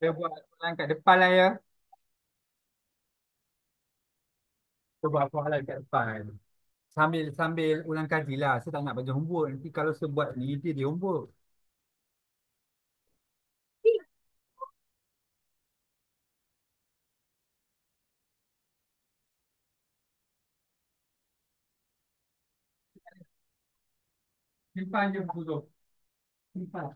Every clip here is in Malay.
Kita buat soalan kat depan lah ya. Kita buat soalan kat depan. Sambil sambil ulang kaji lah. Saya tak nak bagi homework. Nanti kalau saya buat ni, dia di homework. Simpan je buku tu. Simpan.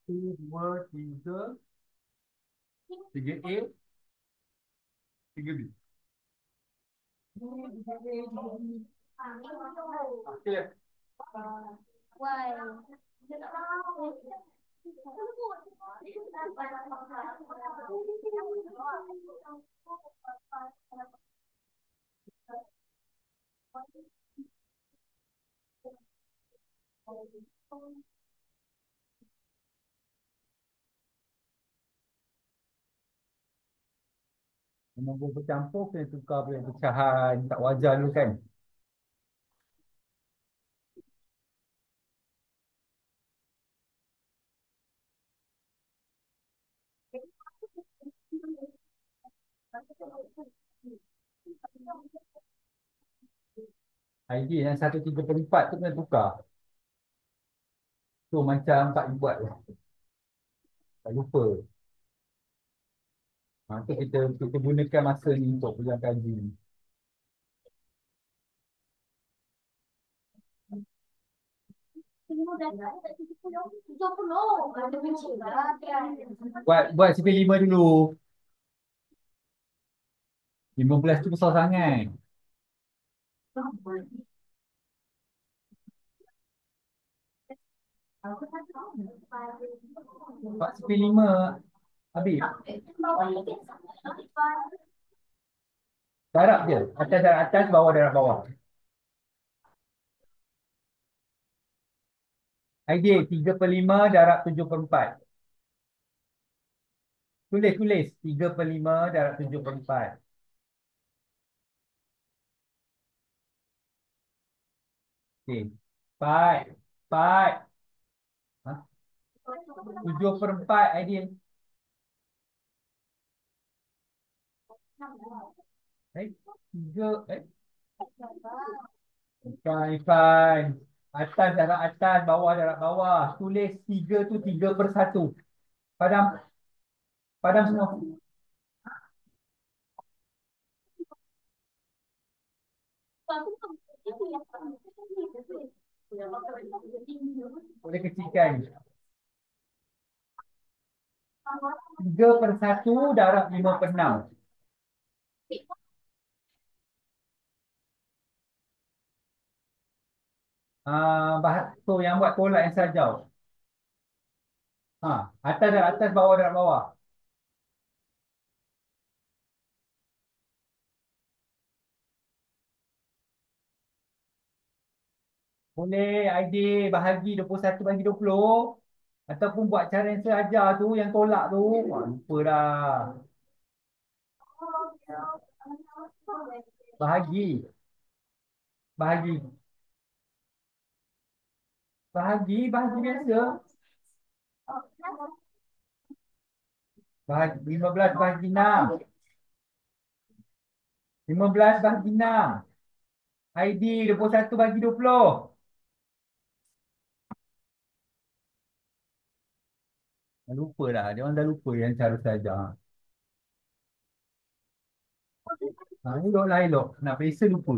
Satu, dua, tiga. Tiga A, tiga B. Okey. Nombor bercampur kena tukar pecahan tak wajar dulu kan. ID yang 134 tu kena tukar. Tu macam Pak buat tu. Tak lupa. Tu kita gunakan masa ni untuk ulang kaji. Buat CP5 dulu. 15 tu besar sangat. Buat CP5 habis. Darab je. Atas darab atas, bawah darab bawah. ID 3/5 darab 7/4. Tulis 3/5 darab 7/4. Okey. 4. Ha? 7/4 ID. Tiga. Ikan. Atas darab atas, bawah darab bawah. Tulis 3 tu 3/1. Padam. Padam semua. Boleh kecilkan. 3/1 darab 5/6. So yang buat tolak yang sajau. Atas darab atas, bawah darab bawah. Boleh ID bahagi 21 bagi 20. Ataupun buat cara yang saya ajar tu, yang tolak tu. Wah, lupa dah. Bahagi. Bahagi. Bahagi biasa. Bahagi 15 bahagi 6. 15 bahagi 6. ID 21 bagi 20. Dah lupa dah. Dia orang dah lupa yang cara saya ajar. Elok lah elok. Nak periksa lupa.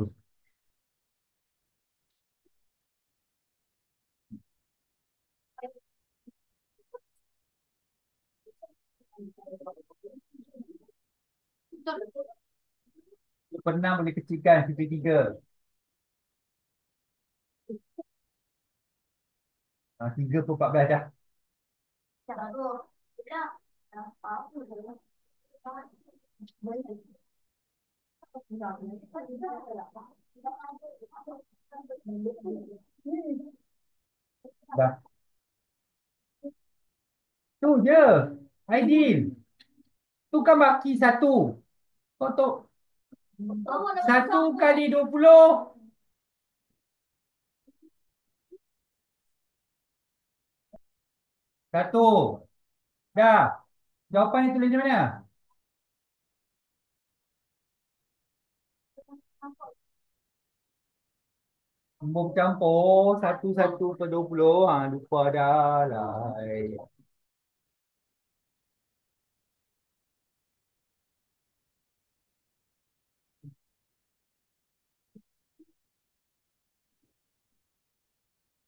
Pernah boleh kecilkan CP3. 3/14 dah. Dah. Tu je. Aidil. Tu kan baki satu. Kau tu 1 kali 20. Satu. Dah. Jawapan yang tulis di mana? Nombor campur. 1/20. Lupa dah lah.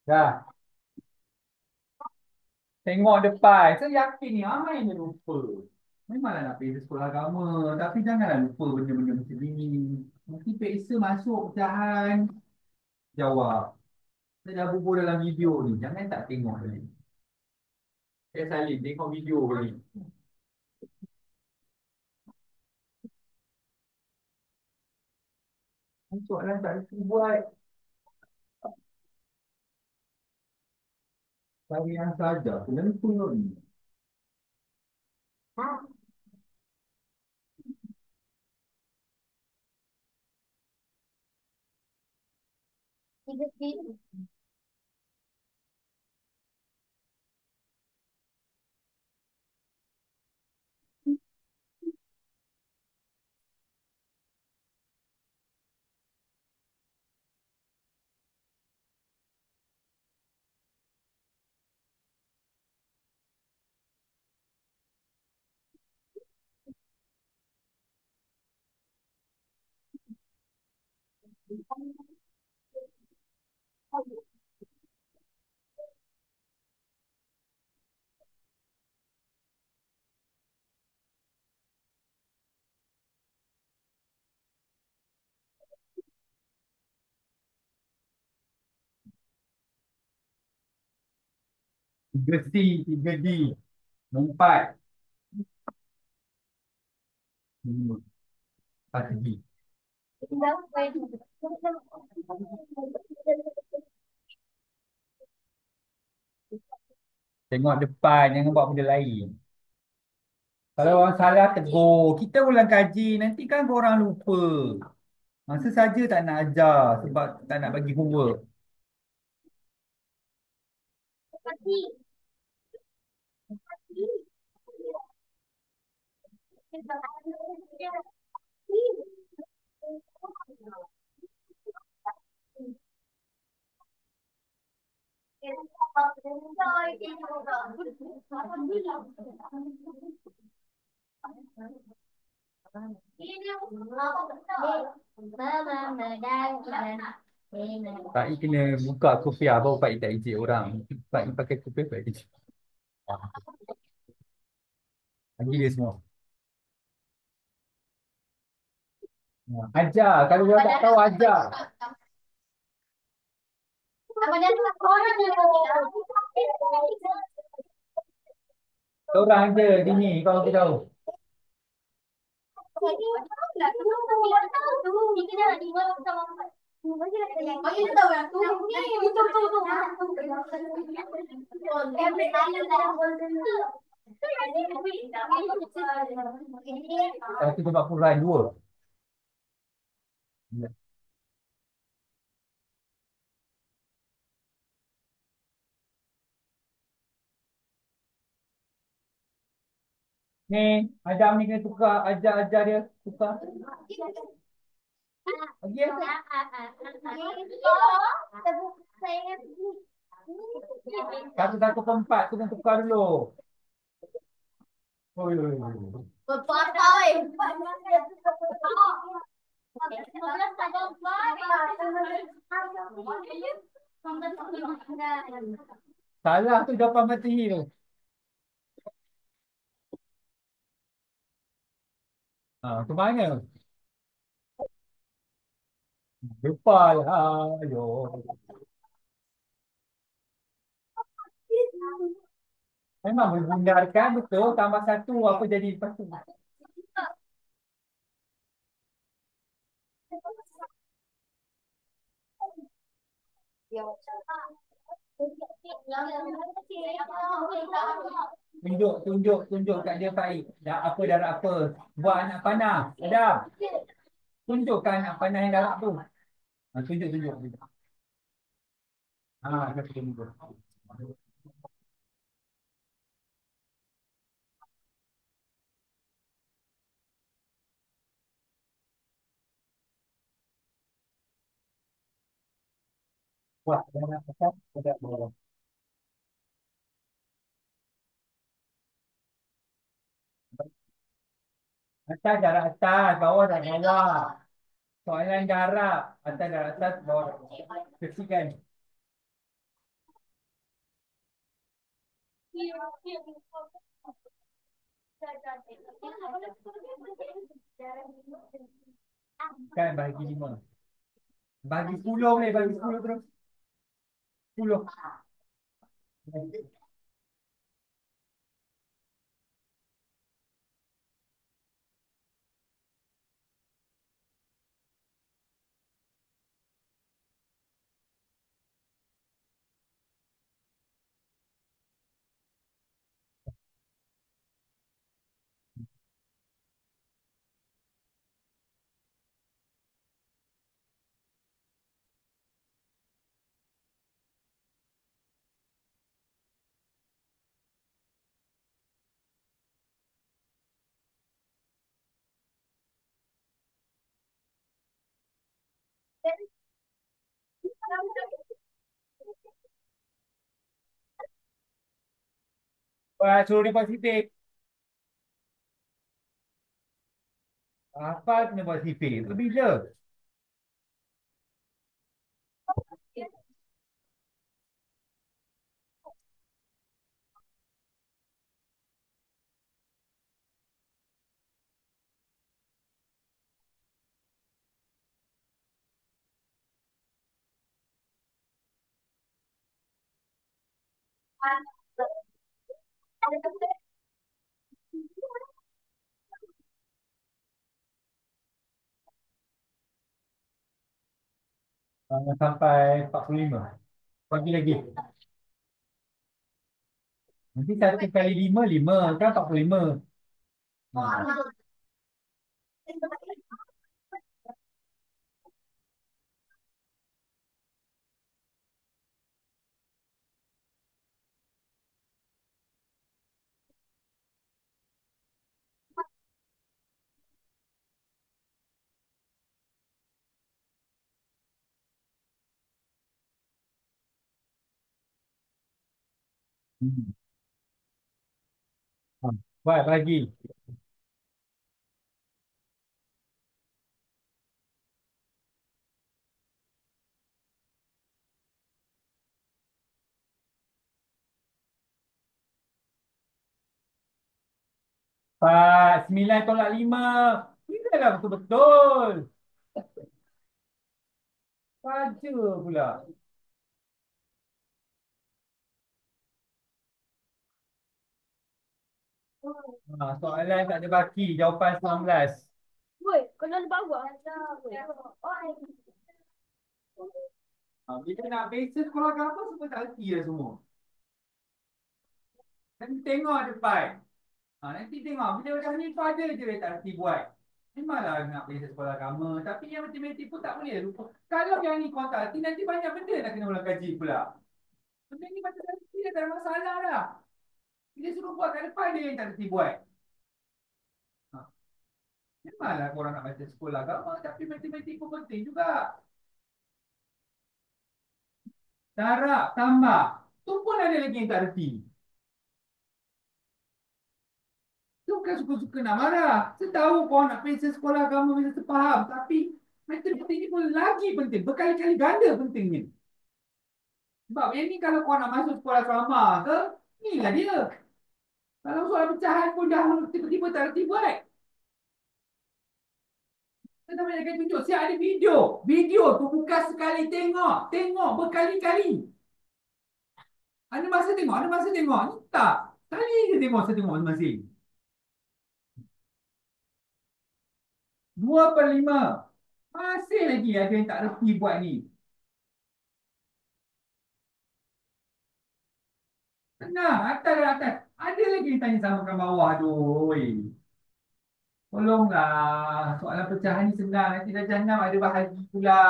Dah. Tengok depan. Saya yakin ni ramai yang lupa. Memanglah nak pergi sekolah agama. Tapi janganlah lupa benda-benda macam ni. Nanti peksa masuk pecahan. Jawab. Saya dah bubuh dalam video ni. Jangan tak tengok lagi. Saya salin tengok video ni. Soalan tak ada buat. Tarian saja. Kenapa ni? Tiga C, tiga D. Empat. Lima. Empat D. Tengok depan. Jangan buat benda lain. Kalau orang salah tegur. Kita ulang kaji. Nanti kan orang lupa. Masa saja tak nak ajar. Sebab tak nak bagi homework. Pak I kena buka kopiah. Baru Pak I tak ejek orang. Pak I pakai kopiah. Pak I ejek. Bagi dia semua. Ajar. Kalau dia tak tahu, ajar. Orang je. Dini. Kau tahu. Satu tempat puluhan. Dua. Ni, Adam ni kena tukar. Ajar-ajar dia. Tukar. Lagi ya? Satu per empat tu kena tukar dulu. Oh, ya, ya, ya. Salah tu jawapan mati tu. Ke mana? Lupa lah. Ayo. Memang membundarkan betul. Tambah satu apa jadi lepas tu? Tunjuk, tunjuk, tunjuk kat dia Faik. Dah apa darab apa? Buat anak panah. Ada. Tunjukkan anak panah yang darab tu. Tunjuk, tunjuk. Tunjuk. Ada tunjuk. Buat darab atas, darab bawah. Atas darab atas, bawah darab bawah. Soalan darab. Atas darab atas, bawah darab bawah. Kesikan. Kan bagi 5. Bagi 10 ni, bagi 10 terus. 10. Wah, suruh dia positif. Apa kena buat sipil? Itu bila? Sampai 45. Bagi lagi. Nanti 1 kali 5, 5. Kan 45. Hmm. Hmm. Buat lagi. Empat, 9 tolak 5. Ini dah betul-betul. Saja pula. Soalan tak ada baki. Jawapan 19. Woi, kalau ada bawah. Bila nak beza sekolah agama semua tak erti dah semua. Nanti tengok depan. Nanti tengok. Bila dah ni tu ada je dia tak erti buat. Memanglah nak beza sekolah agama. Tapi yang matematik pun tak boleh lupa. Kalau yang ni kau tak erti, nanti banyak benda nak kena ulang kaji pula. Benda ni macam tak erti dah tak ada masalah dah. Bila suruh buat kat depan dia yang tak erti buat. Ha. Memanglah korang nak baca sekolah agama. Tapi matematik pun penting juga. Darab, tambah. Tu pun ada lagi yang tak erti. Tu bukan suka-suka nak marah. Saya tahu kau nak pergi sekolah agama bisa terfaham. Tapi matematik ni pun lagi penting. Berkali-kali ganda pentingnya. Sebab yang ni kalau kau nak masuk sekolah agama ke, inilah dia. Kalau soal pecahan pun dah tiba-tiba tak reti buat. Kita banyak kali tunjuk. Siap ada video. Video tu bukan sekali tengok. Tengok berkali-kali. Ada masa tengok. Ada masa tengok. Ni tak. Sekali je tengok. Saya tengok masing-masing. 2/5. Masih lagi ada yang tak reti buat ni. Tenang. Atas dan atas. Ada lagi yang tanya samakan bawah. Aduh. Tolonglah. Soalan pecahan ni senang. Nanti dah jahannam ada bahagi pula.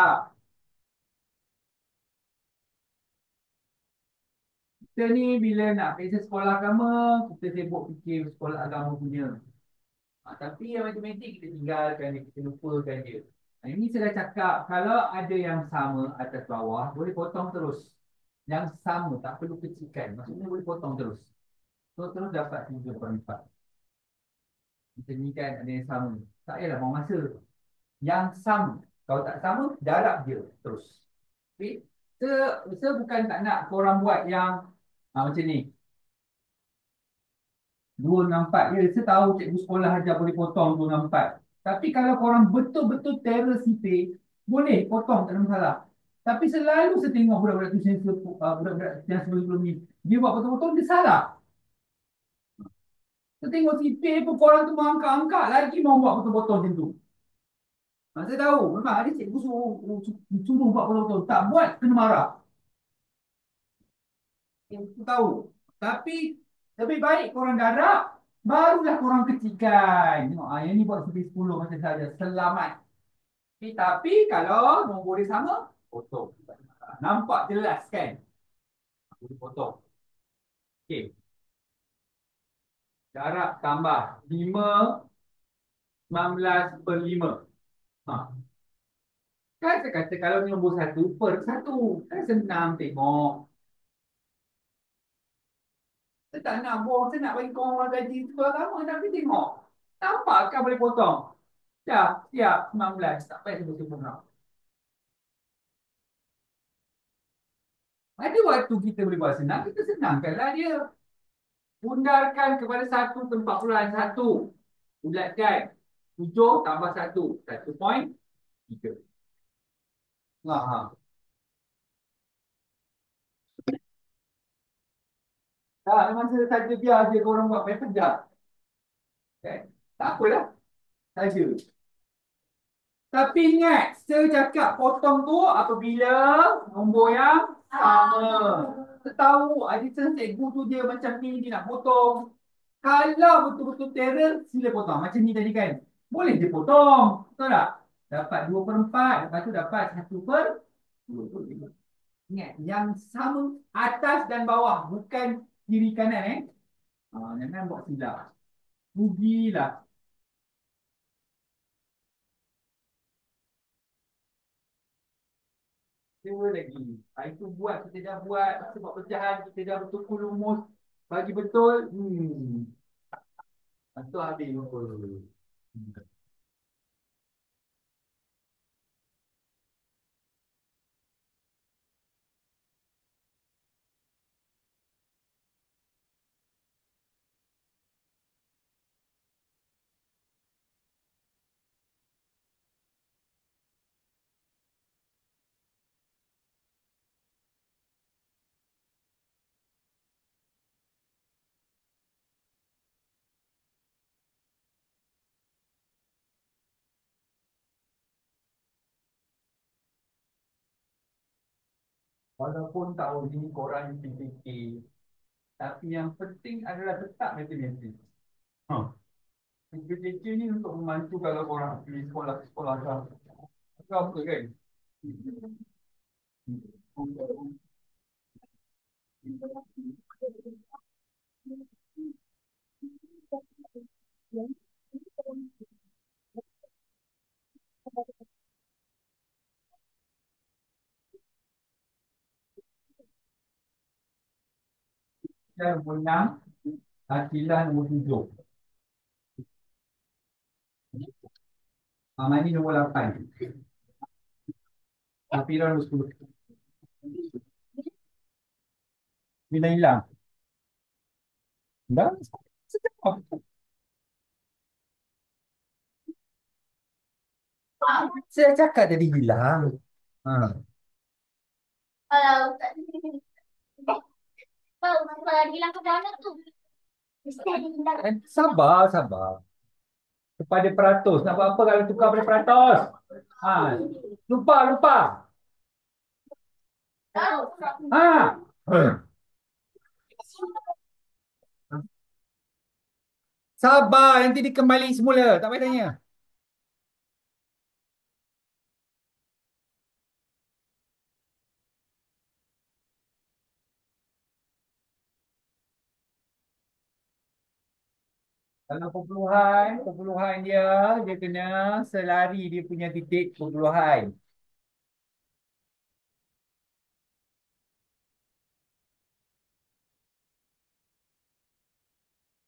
Kita ni bila nak pergi sekolah agama, kita sibuk fikir sekolah agama punya. Tapi yang matematik kita tinggalkan dia, kita lupakan dia. Ini saya dah cakap, kalau ada yang sama atas bawah, boleh potong terus. Yang sama, tak perlu kecilkan. Maksudnya boleh potong terus. Terus dapat 3/4. Macam ni kan, ada yang sama. Tak payahlah buang masa. Yang sama. Kalau tak sama, darab dia terus. Okay? Saya bukan tak nak korang buat yang macam ni. 2/4. Ya, saya tahu cikgu sekolah ajar boleh potong 2/4. Tapi kalau korang betul-betul terror sipir, boleh potong, tak ada masalah. Tapi selalu saya tengok budak-budak tu budak-budak yang sebelum ni, dia buat potong-potong, dia salah. Saya tengok sipir pun korang tu mengangkat-angkat lagi mau buat potong-potong macam tu. Saya tahu, memang ada cikgu suruh buat potong-potong. Tak buat, kena marah. Aku tahu. Tapi lebih baik korang darab, barulah korang kecilkan. Tengok, yang ni buat sampai 10 macam saja. Selamat. Tapi kalau nombor dia sama, potong. Nampak jelas kan? Boleh potong. Okey. Darab tambah 5, 19/5. Ha. Kan saya kata kalau ni nombor 1/1. Kan senang tengok. Saya tak nak bohong, saya nak bagi korang orang gaji sekolah lama, tapi tengok. Nampak kan boleh potong? Dah, siap 19. Tak payah sebut-sebut nak. Ada waktu kita boleh buat senang, kita senangkanlah dia. Bundarkan kepada 1/41. Bulatkan. 7 tambah 1. 1.3. Ha. Tak, memang saja biar je korang buat main pejak. Okay? Tak apalah. Saja. Tapi ingat, saya cakap potong tu apabila nombor yang sama. Saya tahu adition cikgu tu dia macam ni, dia nak potong. Kalau betul-betul terror, sila potong. Macam ni tadi kan. Boleh dia potong. Betul tak? Dapat 2/4. Lepas tu dapat 1/2. Ingat, yang sama atas dan bawah. Bukan kiri kanan jangan buat silap. Rugilah. Dua lagi. Itu buat, kita dah buat. Sebab pecahan, kita dah betul-betul rumus. Bagi betul. Itu habis betul. Walaupun tahu ini korang yang fikir. Tapi yang penting adalah tetap matematik. PPT ni untuk membantu kalau korang pergi sekolah-sekolah kan. Apa kan? Yang nombor 6, Akilah nombor 7. Amani nombor 8. Hafirah nombor 10. Bila hilang? Dah? Sejak. Saya cakap tadi hilang. Ha. Kalau tak tahu kalau hilang ke mana tu. Mesti ada hilang. Sabar, sabar. Kepada peratus. Nak buat apa kalau tukar pada peratus? Ha. Lupa, lupa. Tahu. Ha. Sabar, nanti dia kembali semula. Tak payah tanya. Kalau perpuluhan, perpuluhan dia, dia kena selari dia punya titik perpuluhan.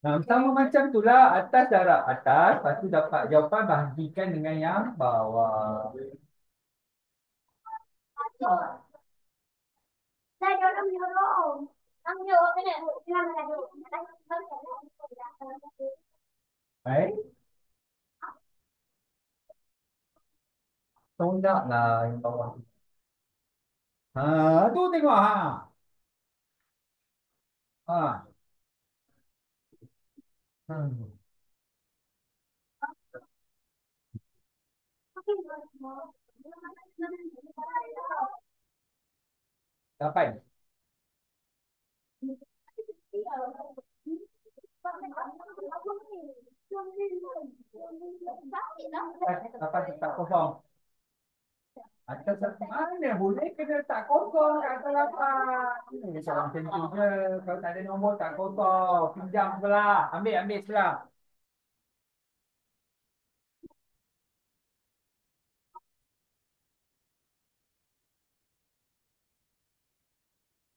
Nah, sama macam tu lah. Atas darab atas, lepas tu dapat jawapan bahagikan dengan yang bawah. Saya orang menyuruh. Kamu jawab kena. Hilang mana tu? Baik, tondak lah yang bawah. Ha, tu tengok ha. Ha. Hmm. Kapan? Kapan tak kosong? Atas mana boleh kena tak kosong kat atas lapan. Kalau macam tu je. Kalau tak ada nombor tak kosong. Pinjam sebelah. Ambil, ambil sebelah.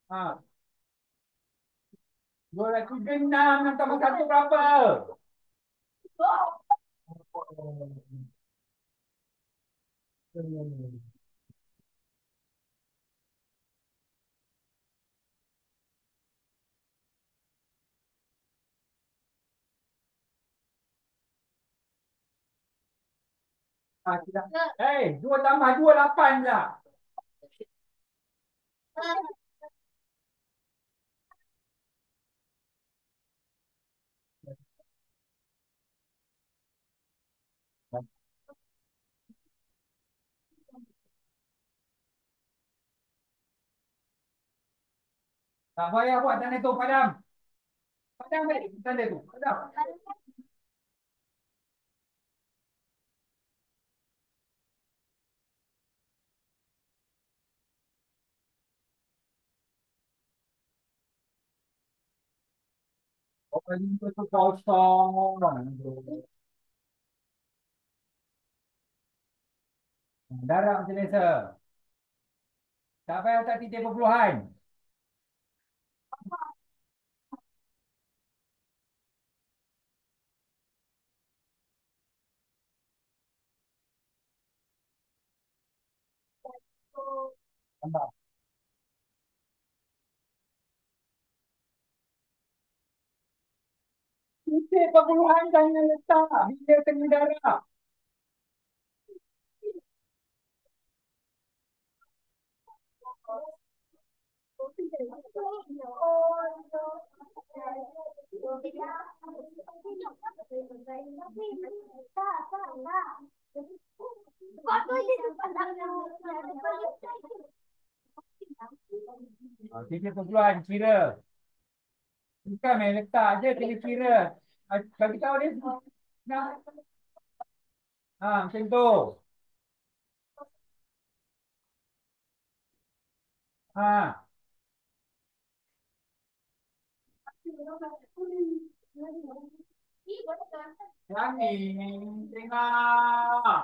Ha. 276 tambah satu berapa? Ah, tidak. Eh, 2 tambah 2, 8 lah. Tak payah buat tanda tu, padam. Padam balik tanda tu. Padam. Oh, ini tu kosong. Darab macam biasa. Tak payah tak titik perpuluhan. Tambah. Titik perpuluhan jangan letak. Bila tengah darab. Titik perpuluhan kira. Bukan main letak je, kena kira. Bagi tahu dia. Nah. Ha, macam tu. Ha. Yang ni, tengok.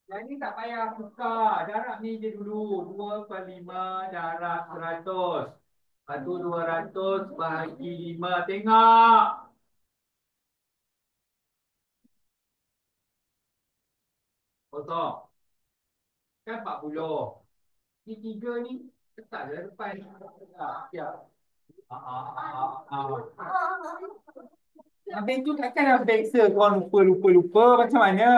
Jadi tak payah tukar. Darab ni je dulu. 2/5 darab 100. Lepas tu 200 bahagi 5. Tengok. Kosong. Kan 40. Ni 3 ni. Letak je depan. Ya. Ya. Ah, ah, ah, ah. Habis tu takkan dah biasa kau lupa macam mana?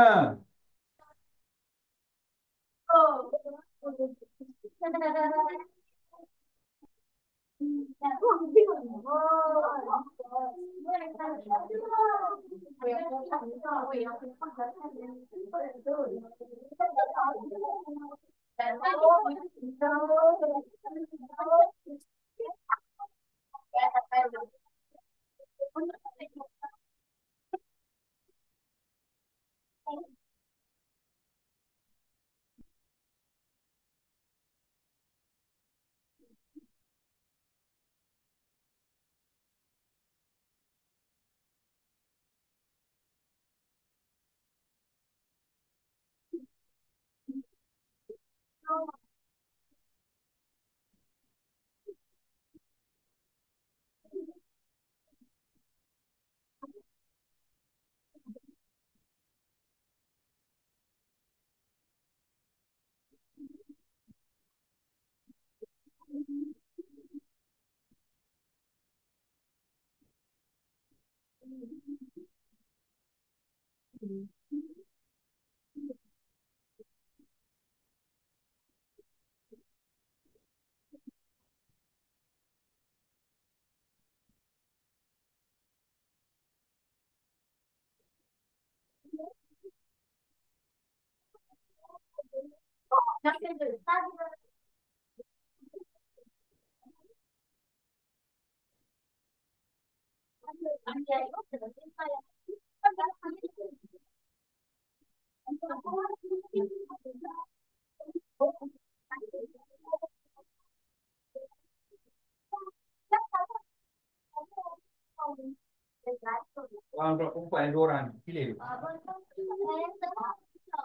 Orang budak perempuan ada dua orang. Pilih.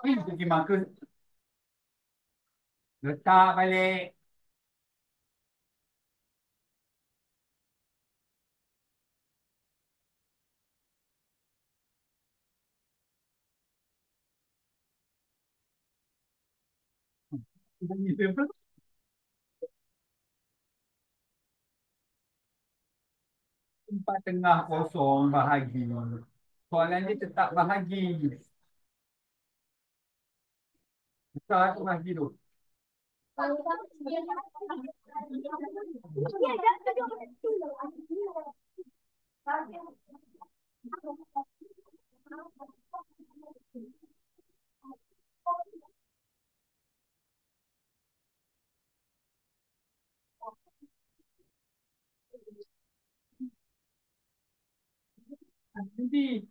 Pergi makan. Letak balik. Tempat tengah kosong bahagi. Soalan dia tetap bahagi. Besar tu bahagi tu. Nanti.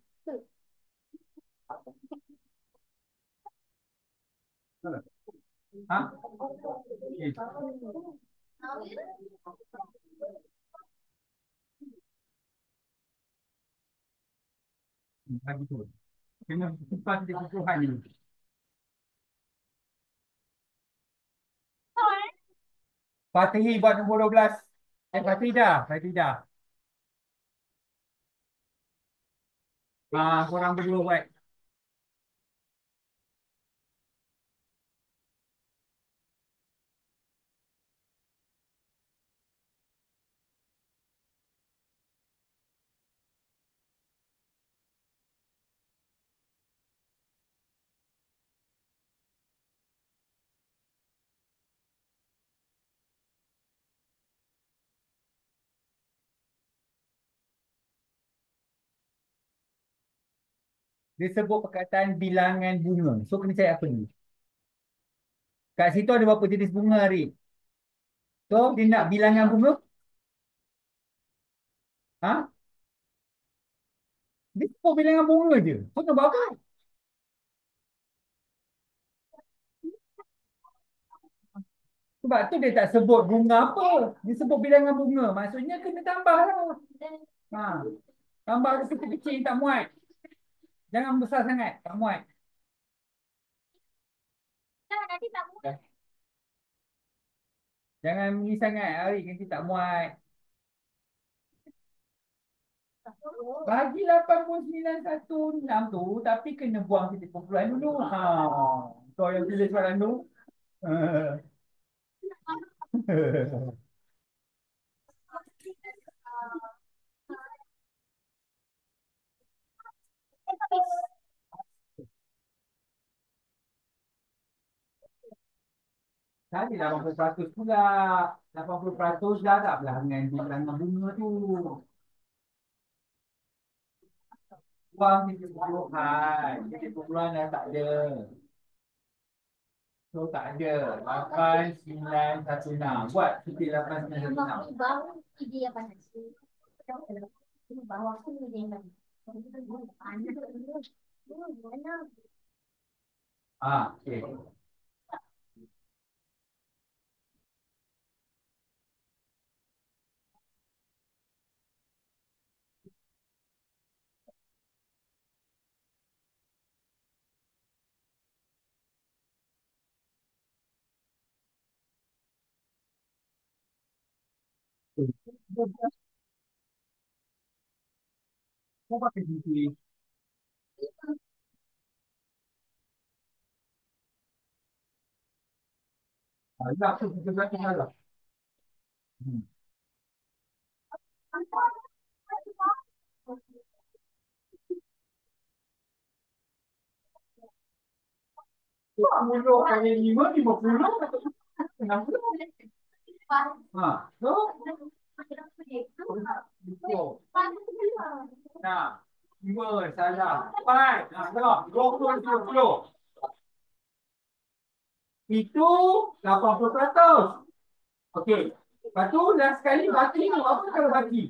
Ha? Okay. Lagi tu. Kena simpan di kebutuhan ni. Fatihi buat nombor 12. Fatihi dah. Fatihi dah. Korang berdua buat. Dia sebut perkataan bilangan bunga. So kena cari apa ni? Kat situ ada berapa jenis bunga, Rik? So dia nak bilangan bunga? Ha? Dia sebut bilangan bunga je. So nak buat apa? Sebab tu dia tak sebut bunga apa. Dia sebut bilangan bunga. Maksudnya kena tambah lah. Ha. Tambah kecil-kecil tak muat. Jangan besar sangat. Tak muat. Jangan ni sangat, Arik. Nanti tak muat. Bagi 8,916 tu. Tapi kena buang titik kumpulan dulu. Kau yang pilih soalan tu. Tadi 80% pula. 80% dah tak belah dengan bunga tu. Wang RM70. RM70 dah tak ada. So tak ada. 8916. Buat cuti 8916. Aku baru ide apa sih? Bawa aku ni dia. Mana? Ah, okey. Kau pakai cuti. Ah, ya, aku kita belah lah. Hmm. Puluh kali lima, 50. Kenapa? Ha, so, betul. Nah, lima, salah. Empat, nah, tengok. 20, 30. Itu 80%. Okey. Lepas tu, last sekali baki tu. Apa kalau baki?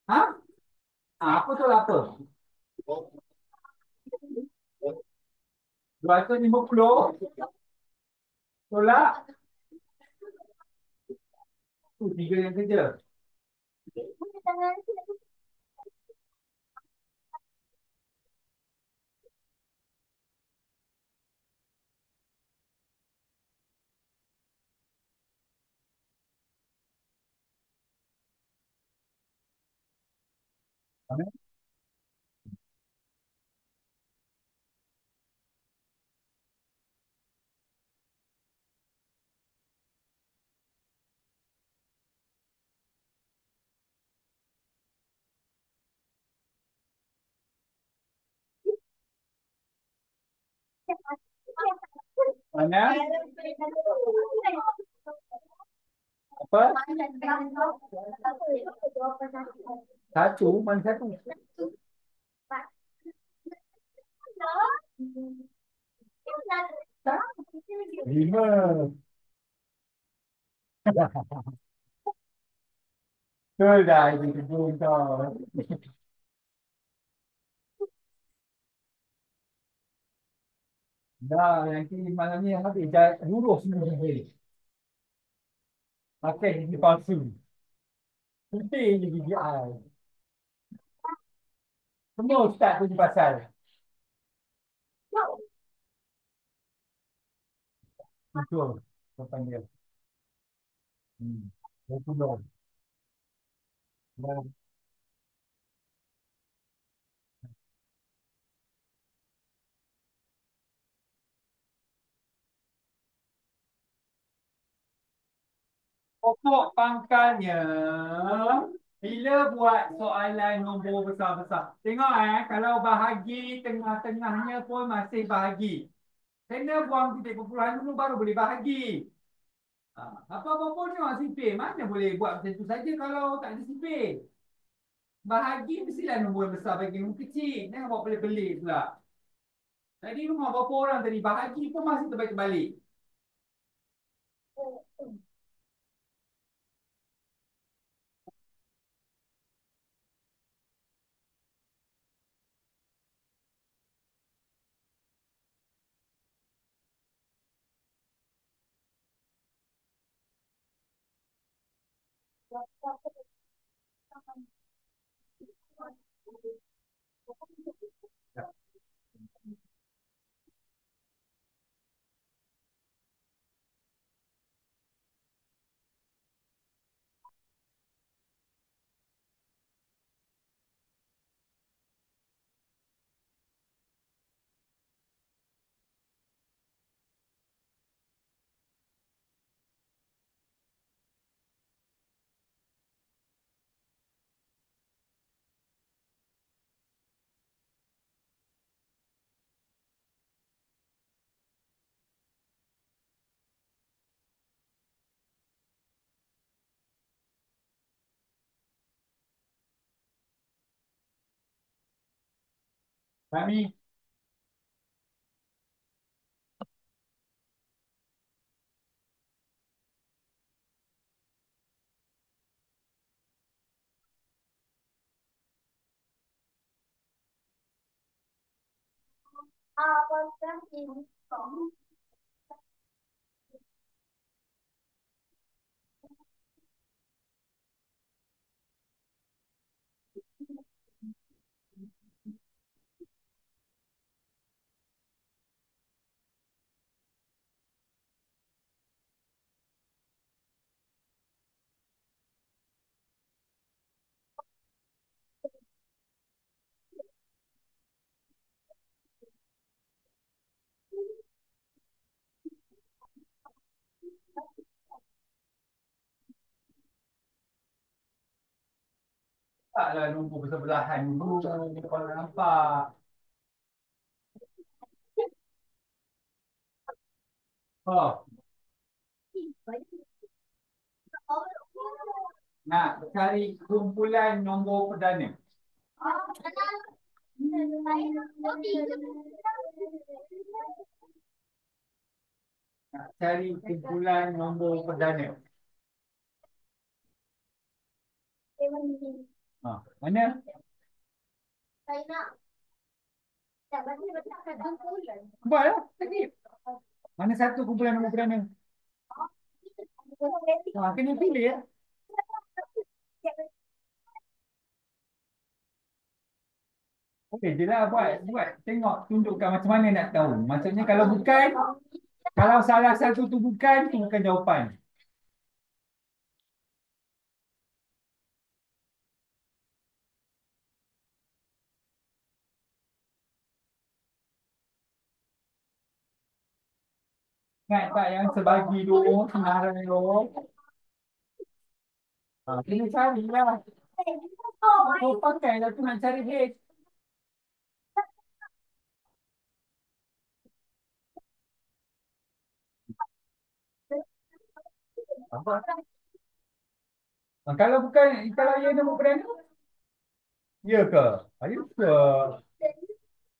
Ha? Apa tu apa? RM250. Tolak. Tu tiga yang kerja. Mana? Apa? Satu, mana satu? Lima. Betul dah itu betul kau. Dah nanti malam ni habis dah lurus semua ni. Pakai gigi palsu. Putih je gigi ai. Semua ustaz punya pasal. Betul. Kau panggil. Hmm. Betul. Dan pokok pangkalnya bila buat soalan nombor besar-besar. Tengok kalau bahagi tengah-tengahnya pun masih bahagi. Kena buang titik perpuluhan dulu baru boleh bahagi. Apa-apa pun tengok sipir. Mana boleh buat macam tu saja kalau tak ada sipir. Bahagi mestilah nombor yang besar bagi nombor kecil. Jangan buat pelik-pelik pula. Tadi rumah berapa orang tadi bahagi pun masih terbalik-balik. Kami. Apakah ini kamu? Taklah nunggu bersebelahan dulu. Kalau nak nampak. Oh, nak cari kumpulan nombor perdana. Nak cari kumpulan nombor perdana. Ha, mana? Buat lah. Tadi. Mana satu kumpulan nombor perdana? Ha, kena pilih ya. Okey je lah buat. Tengok tunjukkan macam mana nak tahu. Maksudnya kalau bukan, kalau salah satu tu bukan jawapan. Ingat tak yang sebagi tu, senarai tu. Ha, kena carilah. Kau pakai lah tu nak cari H. Apa? Ha, kalau bukan, kalau ia nombor perdana, ya ke? Ya ke?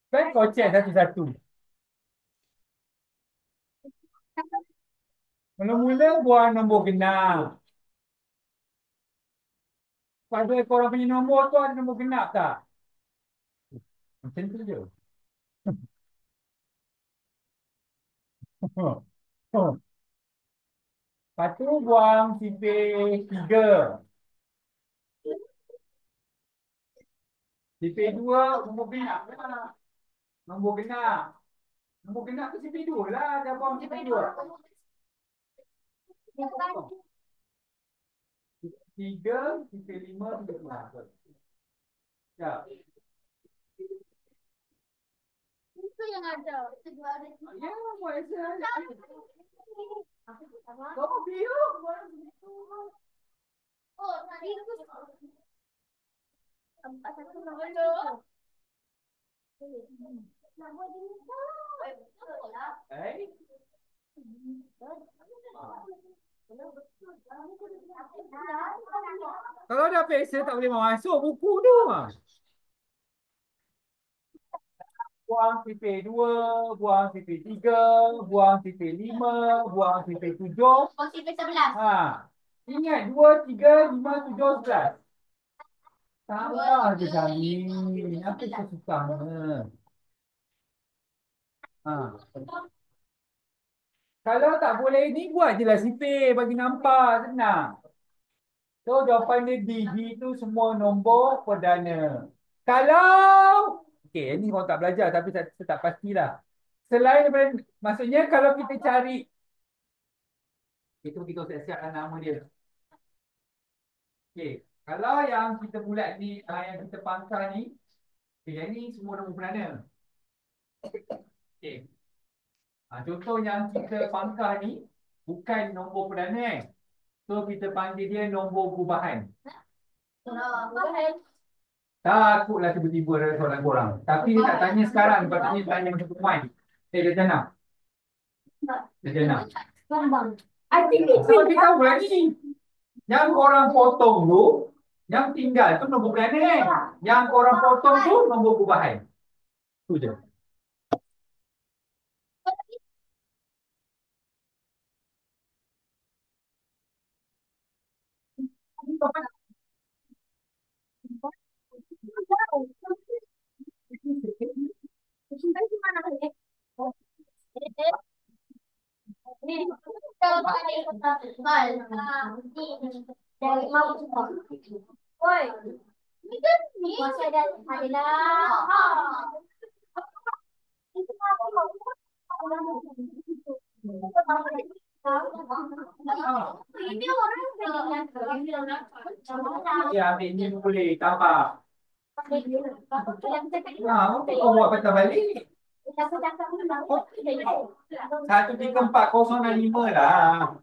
Kan kau check satu-satu. Mula-mula buang nombor genap. Pada korang punya nombor tu ada nombor genap tak? Macam tu je. Lepas tu buang sipir 3. Sipir 2 nombor genap lah. Nombor genap. Nombor genap tu sipir 2 lah. Dah buang sipir 2. 3, sipir 5, sipir 4. Ya. Itu yang ada. Ya, buat saja. Kau biar. Oh, tadi itu empat satu nombor dua. Nombor dua. Betul lah. Eh? Kalau dah peksa tak boleh masuk buku tu. Buang sipir 2, buang sipir 3, buang sipir 5, buang sipir 7. Posisi 11. Ha. Ingat 2, 3, 5, 7, 11. Tambah je kami. Apa kesusahannya? Ha. Kalau tak boleh ni, buat je lah sipir bagi nampak. Senang. So, jawapan dia D. D tu semua nombor perdana. Kalau, okey, ini orang tak belajar tapi saya tak pastilah. Selain daripada, maksudnya kalau kita cari, itu kita siap-siapkan nama dia. Okey, kalau yang kita bulat ni, yang kita pangkal ni, okay, yang ni semua nombor perdana. Okey. Contoh yang kita pangkal ni, bukan nombor perdana So, kita panggil dia nombor gubahan. Takutlah tiba-tiba ada soalan korang. Tapi dia tak tanya sekarang. Patutnya tanya masa pertemuan. Dia jana. Dia jana. Sebab kita tahu lah ni. Yang korang potong tu, yang tinggal tu nombor perdana. Yang korang potong tu nombor gubahan. Tu je. Oi, ini kan masih ada ini orang Ya, ambil ni boleh tambah. Untuk kau buat patah balik. 13405 lah.